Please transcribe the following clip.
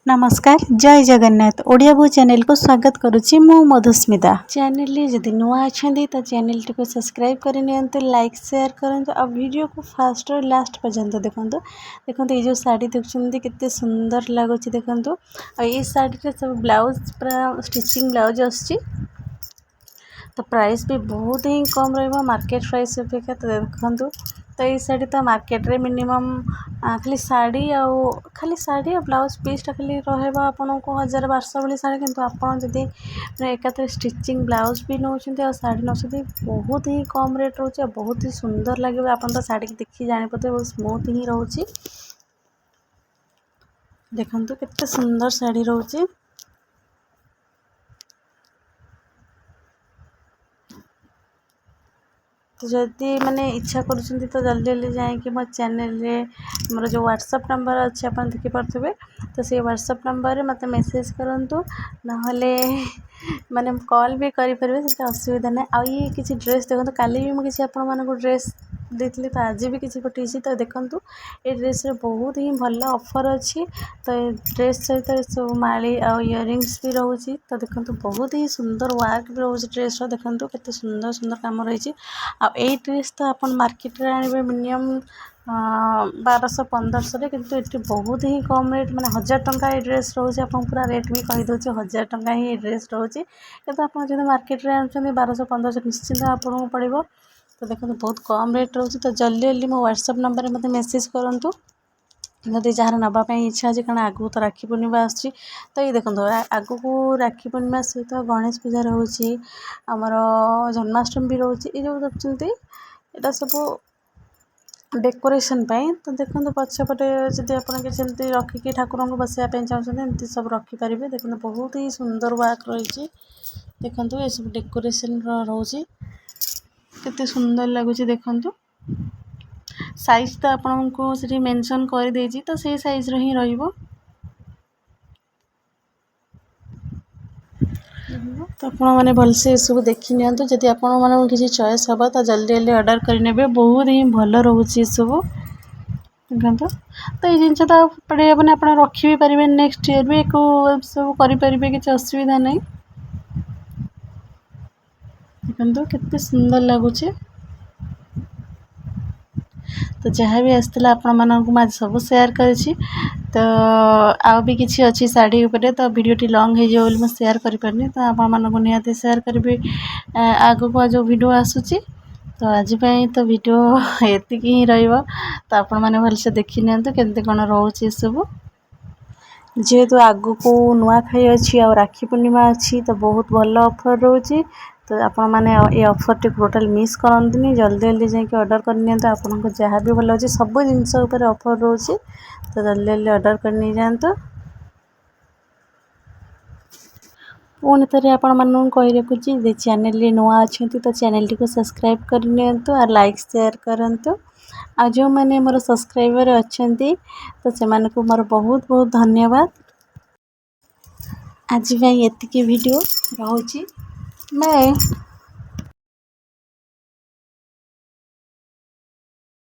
नमस्कार जय जगन्नाथ ओडिया भू चैनल को स्वागत करुच्ची मु मधुस्मिता चैनल जदि नुआ अच्छा तो चैनल टी सब्सक्राइब कर लाइक शेयर करूँ आ वीडियो को फास्ट और लास्ट पर्यंत देखो देखो ये जो साड़ी देखते केते सुंदर लगुच देखो ये साड़ी सब ब्लाउज पूरा स्टिचिंग ब्लाउज आसची तो प्राइस भी बहुत ही कम मार्केट प्राइस अपेक्षा तो देखो तो ये शाड़ी तो मार्केट रे मिनिमम खाली शाड़ी खाली शाड़ी और ब्लाउज पीसटा खाली रहा आपन को 1000-1200 वाली शाड़ी किंतु आपन जदि एकाथरे स्टिचिंग ब्लाउज भी नौकरी और शाड़ी नौकरी बहुत ही कम रेट रोचे बहुत ही सुंदर लगे आपन तो शाड़ी की देखी जानीपे बहुत स्मूथ ही रोचे देखो केते सुंदर शाड़ी रोचे तो जदि माने इच्छा करुँच तो जल्दी जल्दी जाकि मो चैनल रे मोर जो व्हाट्सएप नंबर अच्छे आप देखिपे तो से व्हाट्सएप नंबर मत मेसेज करूँ ना माने कॉल भी करें से असुविधा ना आ ये किसी ड्रेस देखो काली भी मुझे आपण मानक ड्रेस देती तो आज भी किसी पठेसी तो देखूँ ये ड्रेस रे बहुत ही भल ऑफर अच्छी तो ड्रेस सहित सब माली आ इयरिंग्स भी रोचे तो देखो बहुत ही सुंदर वर्क भी रोचे ड्रेस देखो केते सुंदर सुंदर काम रही आई ड्रेस तो आप मार्केट रे आने मिनिमम 1200-1500 किंतु ये बहुत ही कम रेट माने 1000 टंका ये ड्रेस रोचे आप पूरा रेट भी कहीदे 1000 टंका ही ये ड्रेस रोचे कि आप मार्केट रे आनुँच 1200-1500 निश्चिंत आपको पड़ो तो देखो बहुत कम रेट रोचे तो जल्दी जल्दी मो व्हाट्सएप नंबर मत मेसेज करूँ जदि जार नापी इच्छा अच्छी कारण आगू तो राखी पूर्णिमा आसूँ तो ये देखो आगू को राखी पूर्णिमा सहित गणेश पूजा रोचे आमर जन्माष्टमी भी रोचे ये जो देखते यहाँ सब डेकोरेशन तो देखो पछपटे जब आप रखिकी ठाकुर को बसवाई चाहते एमती सब रखिपारे देखो बहुत ही सुंदर वर्क रही देखो ये सब डेकोरेशन रोचे केते सुंदर लगुच देखो साइज तो आपन को से मेंशन कर देजी तो से साइज रो ही रहिबो तो आप मैंने भलसे सब देखी नियंतु जदि आपण मानक किसी चॉइस हम तो जल्दी जल्दी ऑर्डर करने बहुत ही भल रोचे सब देखो तो ये जिन तो पड़े आप रखी भी पारे नेक्स्ट ईयर भी सब करें किसी असुविधा नहीं देखो केते सुंदर लगुच तो जहाँ भी आसला आपण मानक सब शेयर करी तो आउ भी किसी अच्छी शाड़ी उपरे तो वीडियोटी लॉन्ग हो जाए शेयर करें तो आपण मानक निहाती शेयर करी आगु को जो वीडियो आसूची तो आज तो वीडियो एति ही रहिबो तो आपण माने भलसे देखि नियंतु केमते कोन रोचे सब जेहेतु आगु को नुआखाई अच्छी और राखी पूर्णिमा अच्छी तो बहुत भल ऑफर रोचे तो आपण मैंने ये ऑफर टी टोटाल मिस करंतनी जल्दी जल्दी जाकि ऑर्डर करनी तो आपको जहाँ भी भल अच्छे सब जिनस ऑफर रोचे तो जल्दी जल्दी ऑर्डर करनी जातु पुणी थे आपण मानू कही रखुची चैनल नुआ अच्छा तो चैनल टी को सब्सक्राइब करनी और लाइक शेयर करूँ आ जो मैंने मोर सब्सक्राइबर अच्छा तो से मोर बहुत बहुत धन्यवाद आज एतिकी वीडियो रोची बाय।